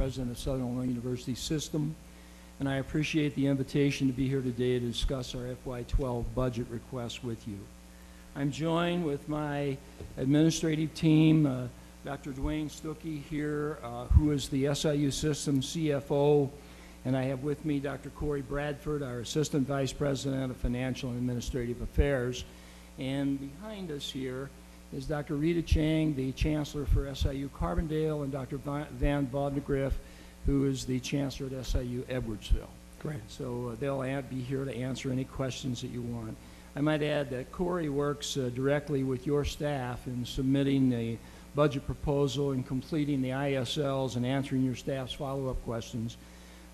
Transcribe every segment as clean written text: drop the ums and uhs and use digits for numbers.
President of Southern Illinois University System, and I appreciate the invitation to be here today to discuss our FY12 budget request with you. I'm joined with my administrative team, Dr. Dwayne Stuckey here, who is the SIU System CFO, and I have with me Dr. Corey Bradford, our Assistant Vice President of Financial and Administrative Affairs. And behind us here is Dr. Rita Chang, the Chancellor for SIU Carbondale, and Dr. Van Bodengriff, who is the Chancellor at SIU Edwardsville. Great. So they'll be here to answer any questions that you want. I might add that Corey works directly with your staff in submitting the budget proposal and completing the ISLs and answering your staff's follow-up questions.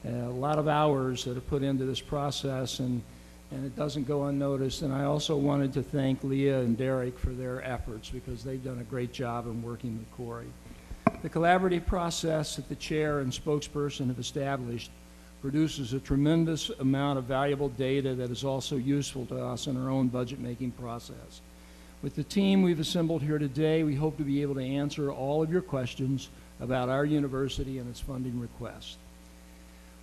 A lot of hours that are put into this process, and it doesn't go unnoticed. And I also wanted to thank Leah and Derek for their efforts, because they've done a great job in working with Corey. The collaborative process that the chair and spokesperson have established produces a tremendous amount of valuable data that is also useful to us in our own budget-making process. With the team we've assembled here today, we hope to be able to answer all of your questions about our university and its funding request.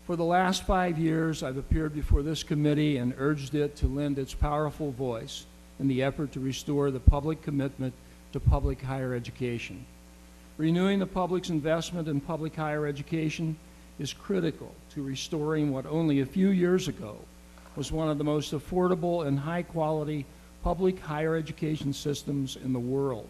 For the last 5 years, I've appeared before this committee and urged it to lend its powerful voice in the effort to restore the public commitment to public higher education. Renewing the public's investment in public higher education is critical to restoring what only a few years ago was one of the most affordable and high-quality public higher education systems in the world,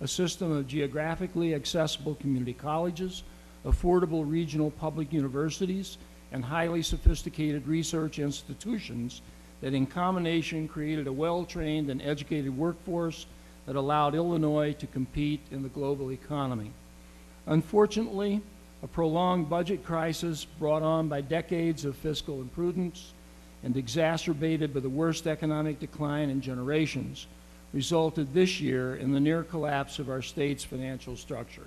a system of geographically accessible community colleges, affordable regional public universities, and highly sophisticated research institutions that in combination created a well-trained and educated workforce that allowed Illinois to compete in the global economy. Unfortunately, a prolonged budget crisis brought on by decades of fiscal imprudence and exacerbated by the worst economic decline in generations resulted this year in the near collapse of our state's financial structure.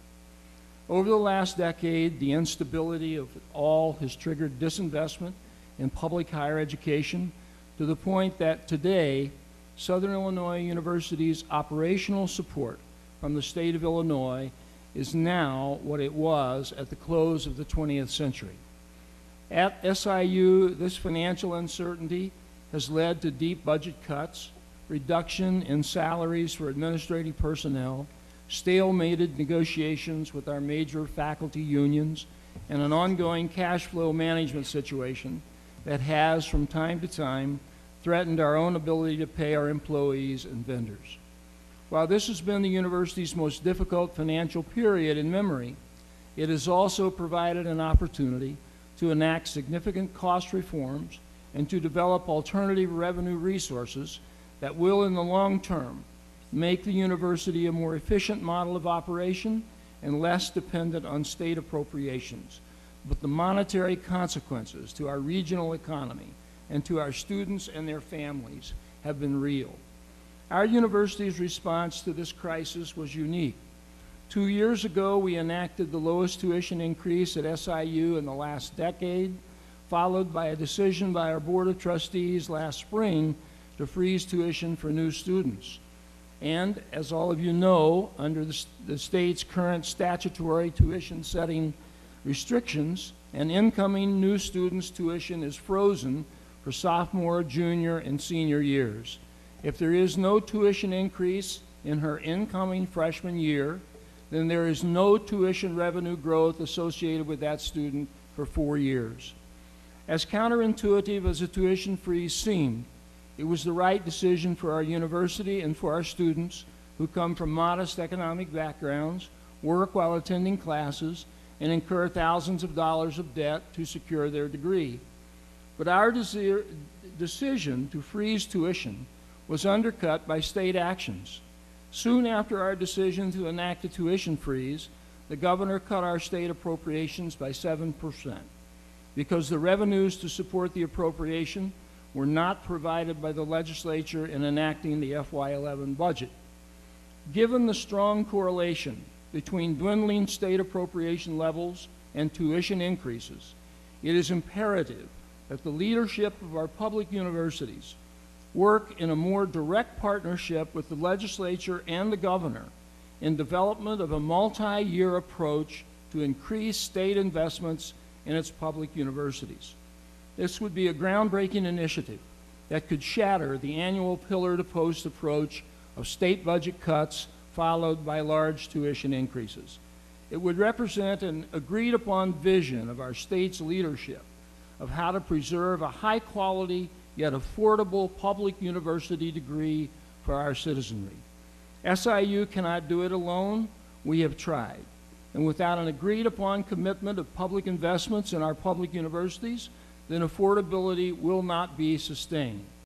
Over the last decade, the instability of it all has triggered disinvestment in public higher education to the point that today, Southern Illinois University's operational support from the state of Illinois is now what it was at the close of the 20th century. At SIU, this financial uncertainty has led to deep budget cuts, reduction in salaries for administrative personnel, stalemated negotiations with our major faculty unions, and an ongoing cash flow management situation that has, from time to time, threatened our own ability to pay our employees and vendors. While this has been the university's most difficult financial period in memory, it has also provided an opportunity to enact significant cost reforms and to develop alternative revenue resources that will, in the long term, make the university a more efficient model of operation and less dependent on state appropriations. But the monetary consequences to our regional economy and to our students and their families have been real. Our university's response to this crisis was unique. 2 years ago, we enacted the lowest tuition increase at SIU in the last decade, followed by a decision by our Board of Trustees last spring to freeze tuition for new students. And as all of you know, under the state's current statutory tuition setting restrictions, an incoming new student's tuition is frozen for sophomore, junior, and senior years. If there is no tuition increase in her incoming freshman year, then there is no tuition revenue growth associated with that student for 4 years. As counterintuitive as a tuition freeze seemed, it was the right decision for our university and for our students who come from modest economic backgrounds, work while attending classes, and incur thousands of dollars of debt to secure their degree. But our decision to freeze tuition was undercut by state actions. Soon after our decision to enact a tuition freeze, the governor cut our state appropriations by 7% because the revenues to support the appropriation were not provided by the legislature in enacting the FY11 budget. Given the strong correlation between dwindling state appropriation levels and tuition increases, it is imperative that the leadership of our public universities work in a more direct partnership with the legislature and the governor in development of a multi-year approach to increase state investments in its public universities. This would be a groundbreaking initiative that could shatter the annual pillar-to-post approach of state budget cuts followed by large tuition increases. It would represent an agreed-upon vision of our state's leadership of how to preserve a high-quality yet affordable public university degree for our citizenry. SIU cannot do it alone. We have tried. And without an agreed-upon commitment of public investments in our public universities, then affordability will not be sustained.